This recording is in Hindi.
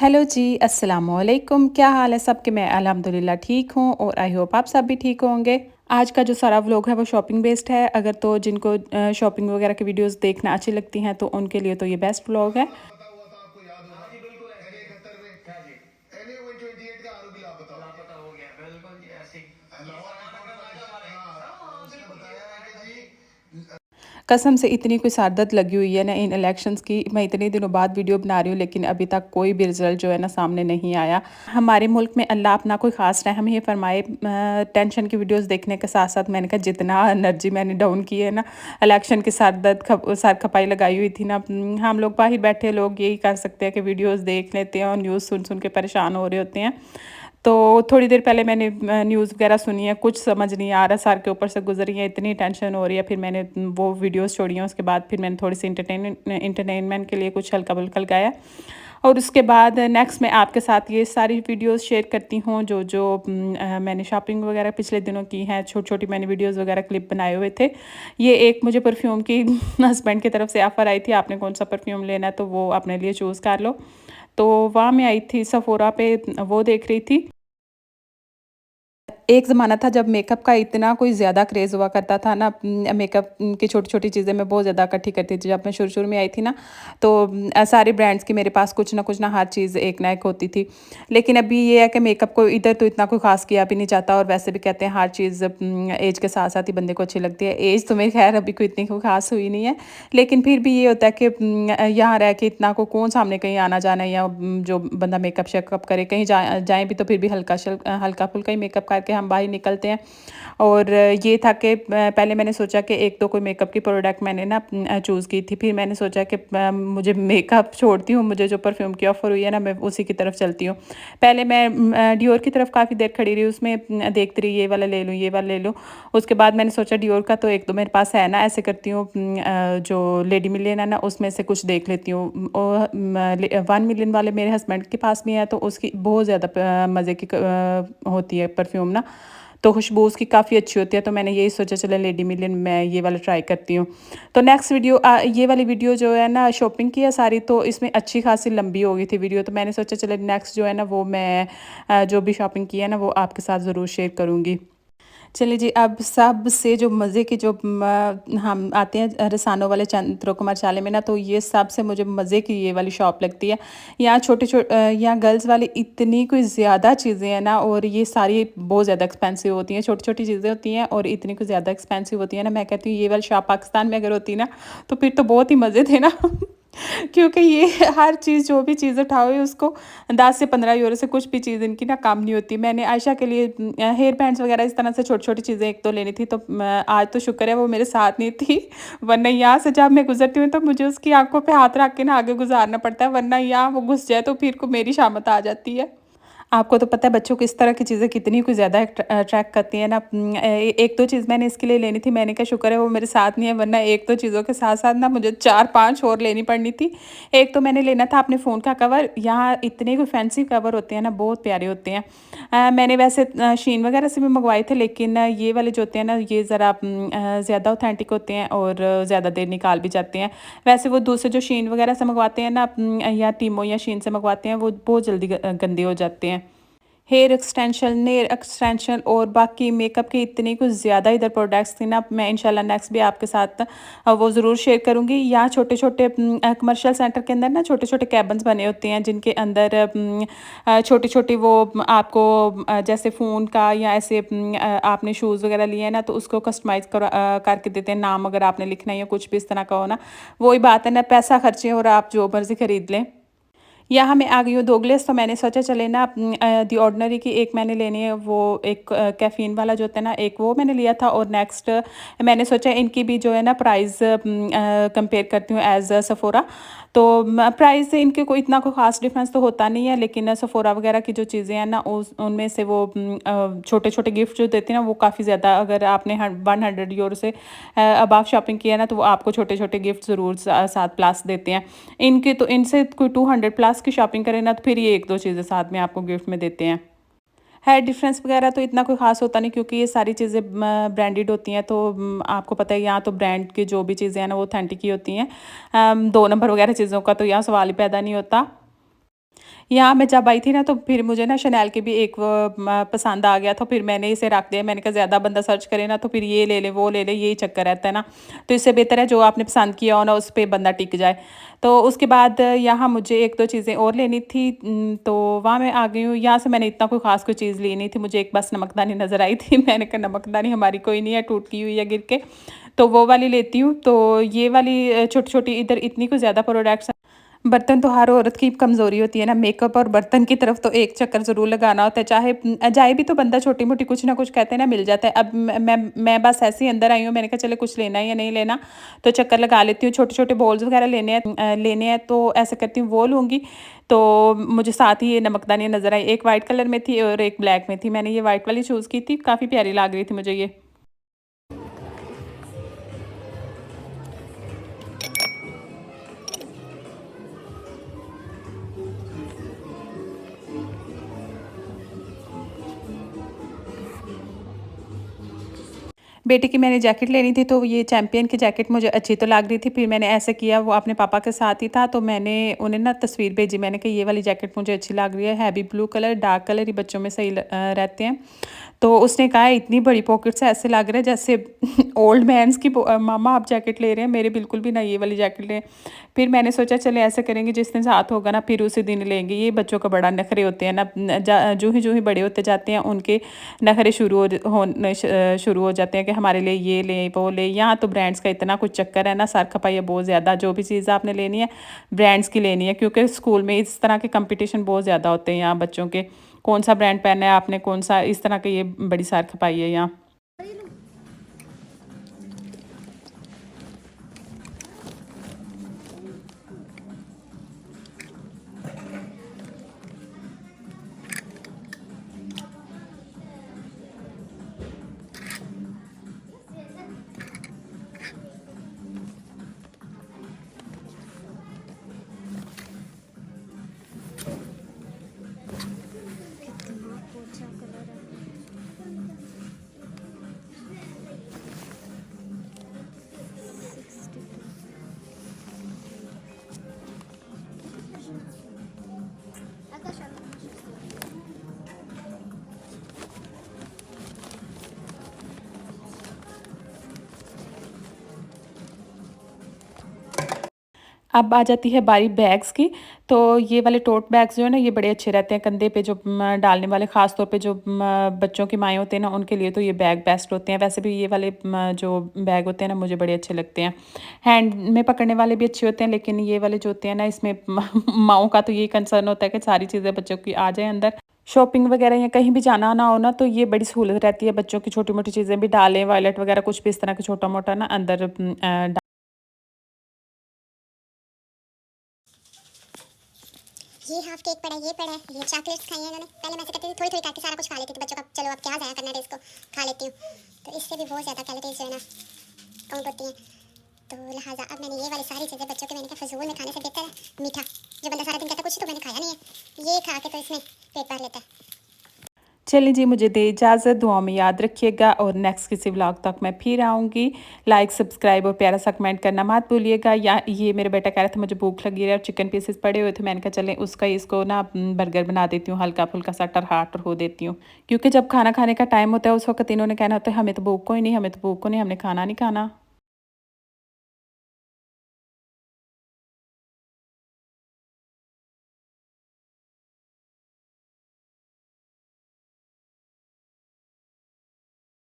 हेलो जी, अस्सलाम वालेकुम। क्या हाल है सबके? मैं अल्हम्दुलिल्लाह ठीक हूँ और आई होप आप सब भी ठीक होंगे। आज का जो सारा व्लॉग है वो शॉपिंग बेस्ड है। अगर तो जिनको शॉपिंग वगैरह की वीडियोस देखना अच्छी लगती हैं तो उनके लिए तो ये बेस्ट व्लॉग है। लापता हुआ था, आपको याद होगा। हाँ जी बिल्कुल ऐसे ही। 71 में क्या जी एनए 128 का आरोपी लापता हो गया। बिल्कुल जी ऐसे ही। लाहौर रिपोर्ट पर उसने बताया है कि जी कसम से इतनी कोई सरदर्द लगी हुई है ना इन इलेक्शंस की। मैं इतने दिनों बाद वीडियो बना रही हूँ लेकिन अभी तक कोई भी रिजल्ट जो है ना सामने नहीं आया। हमारे मुल्क में अल्लाह अपना कोई ख़ास रहम ये फरमाए। टेंशन की वीडियोस देखने के साथ साथ मैंने कहा जितना एनर्जी मैंने डाउन की है ना इलेक्शन की सर खपाई लगाई हुई थी ना। हम लोग बाहर बैठे लोग यही कर सकते हैं कि वीडियोज़ देख लेते हैं और न्यूज़ सुन सुन के परेशान हो रहे होते हैं। तो थोड़ी देर पहले मैंने न्यूज़ वगैरह सुनी है, कुछ समझ नहीं आ रहा, सर के ऊपर से गुजरी है, इतनी टेंशन हो रही है। फिर मैंने वो वीडियोस छोड़ी हैं। उसके बाद फिर मैंने थोड़ी सी इंटरटेनमेंट के लिए कुछ हल्का बुल्का गाया और उसके बाद नेक्स्ट मैं आपके साथ ये सारी वीडियोस शेयर करती हूँ जो जो मैंने शॉपिंग वगैरह पिछले दिनों की हैं। छोटी छोटी मैंने वीडियोस वगैरह क्लिप बनाए हुए थे। ये एक मुझे परफ्यूम की हस्बैंड की तरफ से ऑफ़र आई थी, आपने कौन सा परफ्यूम लेना है तो वो अपने लिए चूज़ कर लो। तो वहाँ मैं आई थी सफोरा पे, वो देख रही थी। एक ज़माना था जब मेकअप का इतना कोई ज़्यादा क्रेज़ हुआ करता था ना। मेकअप की छोटी-छोटी चीज़ें मैं बहुत ज़्यादा इकट्ठी करती थी। जब मैं शुरू-शुरू में आई थी ना तो सारे ब्रांड्स की मेरे पास कुछ ना हर चीज़ एक ना एक होती थी। लेकिन अभी ये है कि मेकअप को इधर तो इतना कोई ख़ास किया भी नहीं जाता और वैसे भी कहते हैं हर चीज़ ऐज के साथ-साथ ही बंदे को अच्छी लगती है। ऐज तो मेरी ख़ैर अभी कोई इतनी कोई ख़ास हुई नहीं है। लेकिन फिर भी ये होता है कि यहाँ रह के इतना को कौन सामने कहीं आना-जाना या जो बंदा मेकअप शेकअप करे, कहीं जाएँ भी तो फिर भी हल्का-फुल्का ही मेकअप करके हम बाहर निकलते हैं। और ये था कि पहले मैंने सोचा कि एक तो कोई मेकअप की प्रोडक्ट मैंने ना चूज़ की थी। फिर मैंने सोचा कि मुझे मेकअप छोड़ती हूँ, मुझे जो परफ्यूम की ऑफ़र हुई है ना मैं उसी की तरफ चलती हूँ। पहले मैं डियोर की तरफ काफ़ी देर खड़ी रही, उसमें देखती रही ये वाला ले लूँ, ये वाला ले लूँ। उसके बाद मैंने सोचा डियोर का तो एक दो मेरे पास है ना, ऐसे करती हूँ जो लेडी मिलियन है ना उसमें से कुछ देख लेती हूँ। और 1 मिलियन वाले मेरे हस्बैंड के पास भी है तो उसकी बहुत ज़्यादा मज़े की होती है परफ्यूम ना, तो खुशबू उसकी काफ़ी अच्छी होती है। तो मैंने यही सोचा चलो लेडी मिलियन मैं ये वाला ट्राई करती हूँ। तो नेक्स्ट वीडियो ये वाली वीडियो जो है ना शॉपिंग की है सारी, तो इसमें अच्छी खासी लंबी हो गई थी वीडियो। तो मैंने सोचा चलो नेक्स्ट जो है ना वो मैं जो भी शॉपिंग की है ना वो आपके साथ ज़रूर शेयर करूँगी। चलिए जी, अब सबसे जो मज़े की जो हम आते हैं रसानो वाले चंद्र कुमार चाले में ना, तो ये सबसे मुझे मज़े की ये वाली शॉप लगती है। यहाँ यहाँ गर्ल्स वाली इतनी कोई ज़्यादा चीज़ें हैं ना और ये सारी बहुत ज़्यादा एक्सपेंसिव होती हैं। छोटी-छोटी चीज़ें होती हैं और इतनी कोई ज़्यादा एक्सपेंसिव होती है ना, मैं कहती हूँ ये वाली शॉप पाकिस्तान में अगर होती ना तो फिर तो बहुत ही मज़े थे ना। क्योंकि ये हर चीज़ जो भी चीज़ उठाओ उसको 10 से 15 यूरो से कुछ भी चीज़ इनकी ना कम नहीं होती। मैंने आयशा के लिए हेयर बैंड्स वगैरह इस तरह से छोटी-छोटी चीज़ें 1-2 लेनी थी, तो आज तो शुक्र है वो मेरे साथ नहीं थी। वरना यहाँ से जब मैं गुज़रती हूँ तो मुझे उसकी आँखों पे हाथ रख के ना आगे गुज़ारना पड़ता है, वरना यहाँ वो घुस जाए तो फिर को मेरी शामत आ जाती है। आपको तो पता है बच्चों को इस तरह की चीज़ें कितनी कुछ ज़्यादा अट्रैक्ट करती हैं ना। एक दो चीज़ मैंने इसके लिए लेनी थी, मैंने कहा शुक्र है वो मेरे साथ नहीं है, वरना एक दो चीज़ों के साथ साथ ना मुझे 4-5 और लेनी पड़नी थी। एक तो मैंने लेना था अपने फ़ोन का कवर। यहाँ इतने कोई फैंसी कवर होते हैं ना, बहुत प्यारे होते हैं। मैंने वैसे शीन वगैरह से भी मंगवाए थे लेकिन ये वाले जो होते हैं ना ये ज़रा ज़्यादा ऑथेंटिक होते हैं और ज़्यादा देर निकाल भी जाते हैं। वैसे वो दूसरे जो शीन वगैरह से मंगवाते हैं ना या टीमो या शीन से मंगवाते हैं वो बहुत जल्दी गंदे हो जाते हैं। हेयर एक्सटेंशन, नेल एक्सटेंशन और बाकी मेकअप के इतने कुछ ज़्यादा इधर प्रोडक्ट्स थी ना, मैं इंशाल्लाह नेक्स्ट भी आपके साथ वो ज़रूर शेयर करूँगी। यहाँ छोटे-छोटे कमर्शियल सेंटर के अंदर ना छोटे-छोटे कैबिन्स बने होते हैं जिनके अंदर छोटी-छोटी वो आपको जैसे फ़ोन का या ऐसे आपने शूज़ वगैरह लिए हैं ना तो उसको कस्टमाइज़ करके देते हैं। नाम अगर आपने लिखना है या कुछ भी इस तरह का हो ना, वही बात है ना, पैसा खर्चें और आप जो मर्ज़ी खरीद लें। यहाँ मैं आ गई हूँ दोगलेस, तो मैंने सोचा चले ना दी ऑर्डिनरी की एक मैंने लेनी है, वो एक कैफ़ीन वाला जो होता है ना एक वो मैंने लिया था। और नेक्स्ट मैंने सोचा इनकी भी जो है ना प्राइस कंपेयर करती हूँ एज़ सफ़ोरा। तो प्राइस से इनके कोई इतना कोई ख़ास डिफरेंस तो होता नहीं है, लेकिन सफ़ोरा वगैरह की जो चीज़ें हैं ना उस उनमें से वो छोटे-छोटे गिफ्ट जो देते हैं ना वो काफ़ी ज़्यादा, अगर आपने 100 यूरो से अबव शॉपिंग किया ना तो वो आपको छोटे-छोटे गिफ्ट ज़रूर साथ प्लस देते हैं। इनके तो इनसे कोई 200 प्लस की शॉपिंग करें ना तो फिर ये 1-2 चीज़ें साथ में आपको गिफ्ट में देते हैं। है डिफरेंस वगैरह तो इतना कोई ख़ास होता नहीं क्योंकि ये सारी चीज़ें ब्रांडेड होती हैं, तो आपको पता है यहाँ तो ब्रांड की जो भी चीज़ें हैं ना वो ऑथेंटिक ही होती हैं। 2 नंबर वगैरह चीज़ों का तो यहाँ सवाल ही पैदा नहीं होता। यहाँ मैं जब आई थी ना तो फिर मुझे ना शनैल के भी एक वो पसंद आ गया, तो फिर मैंने इसे रख दिया। मैंने कहा ज़्यादा बंदा सर्च करे ना तो फिर ये ले ले वो ले ले, यही चक्कर रहता है ना। तो इससे बेहतर है जो आपने पसंद किया हो ना उस पे बंदा टिक जाए। तो उसके बाद यहाँ मुझे एक दो चीज़ें और लेनी थी, तो वहाँ मैं आ गई हूँ। यहाँ से मैंने इतना कोई ख़ास कोई चीज़ ली नहीं थी, मुझे एक बस नमकदानी नज़र आई थी। मैंने कहा नमकदानी हमारी कोई नहीं है, टूट की हुई है गिर के, तो वो वाली लेती हूँ। तो ये वाली छोटी छोटी इधर इतनी कोई ज़्यादा प्रोडक्ट्स। बर्तन तो हर औरत की कमज़ोरी होती है ना, मेकअप और बर्तन की तरफ तो एक चक्कर ज़रूर लगाना होता है, चाहे जाए भी तो बंदा छोटी-मोटी कुछ ना कुछ कहते हैं ना मिल जाता है। अब मैं बस ऐसे ही अंदर आई हूँ, मैंने कहा चलो कुछ लेना है या नहीं लेना, तो चक्कर लगा लेती हूँ। छोटे-छोटे बॉल्स वगैरह लेने हैं तो ऐसा करती हूँ वो लूँगी। तो मुझे साथ ही ये नमकदानियाँ नज़र आई, एक वाइट कलर में थी और एक ब्लैक में थी। मैंने ये वाइट वाली चूज़ की थी, काफ़ी प्यारी लग रही थी मुझे ये। बेटे की मैंने जैकेट लेनी थी, तो ये चैंपियन की जैकेट मुझे अच्छी तो लग रही थी। फिर मैंने ऐसे किया, वो अपने पापा के साथ ही था, तो मैंने उन्हें ना तस्वीर भेजी। मैंने कहा ये वाली जैकेट मुझे अच्छी लग रही है, heavy blue colour, dark colour ही बच्चों में सही रहते हैं। तो उसने कहा इतनी बड़ी पॉकेट्स है, ऐसे लग रहा है जैसे ओल्ड मैन्स की मामा आप जैकेट ले रहे हैं, मेरे बिल्कुल भी ना ये वाली जैकेट लें। फिर मैंने सोचा चले ऐसे करेंगे, जिस दिन साथ होगा ना फिर उसी दिन लेंगे। ये बच्चों का बड़ा नखरे होते हैं ना, जो ही बड़े होते जाते हैं उनके नखरे शुरू हो जाते हैं कि हमारे लिए ये लें वो लें। यहाँ तो ब्रांड्स का इतना कुछ चक्कर है ना, सर खपाई है बहुत ज़्यादा। जो भी चीज़ आपने लेनी है ब्रांड्स की लेनी है, क्योंकि स्कूल में इस तरह के कंपटीशन बहुत ज़्यादा होते हैं यहाँ बच्चों के। कौन सा ब्रांड पहनना है आपने, कौन सा, इस तरह के ये बड़ी सर खपाई है यहाँ। अब आ जाती है बारी बैग्स की। तो ये वाले टोट बैग्स जो है ना ये बड़े अच्छे रहते हैं कंधे पे, जो डालने वाले, ख़ास तौर पे जो बच्चों की माएँ होते हैं ना उनके लिए तो ये बैग बेस्ट होते हैं। वैसे भी ये वाले जो बैग होते हैं ना मुझे बड़े अच्छे लगते हैं। हैंड में पकड़ने वाले भी अच्छे होते हैं, लेकिन ये वाले जो होते हैं ना इसमें माँओं का तो यही कंसर्न होता है कि सारी चीज़ें बच्चों की आ जाएँ अंदर। शॉपिंग वगैरह या कहीं भी जाना ना हो ना तो ये बड़ी सहूलत रहती है, बच्चों की छोटी-मोटी चीज़ें भी डालें, वॉलेट वगैरह कुछ भी इस तरह का छोटा-मोटा ना अंदर ये हाफ केक पड़ा है, ये पड़ा है, ये चॉकलेट्स खाई हैं इन्होंने। पहले मैं ऐसे करती थी, थोड़ी थोड़ी करके सारा कुछ खा लेती थी बच्चों का, चलो अब क्या ज़ाया करना है इसको, खा लेती हूँ। तो इससे भी बहुत ज़्यादा कैलोरीज जो है ना काउंट होती हैं। तो लिहाजा अब मैंने ये वाली सारी चीज़ें बच्चों के, मैंने कहा फजूल में खाने से बेहतर है मीठा, जो बंदा सारा दिन कहता कुछ तो मैंने खाया नहीं है, ये खा के तो इसमें पेट भर लेता है। चलिए जी, मुझे दे इजाज़त, दुआ में याद रखिएगा और नेक्स्ट किसी व्लॉग तक मैं फिर आऊँगी। लाइक, सब्सक्राइब और प्यारा सा कमेंट करना मत भूलिएगा। या ये मेरा बेटा कह रहा था मुझे भूख लगी है और चिकन पीसेस पड़े हुए थे, मैंने कहा चलें उसका इसको ना बर्गर बना देती हूँ, हल्का-फुल्का सा टरहाटर हो देती हूँ। क्योंकि जब खाना खाने का टाइम होता है उस वक़्त इन्होंने कहना होता है हमें तो भूख कोई नहीं, हमें तो भूख को नहीं, हमने खाना नहीं खाना।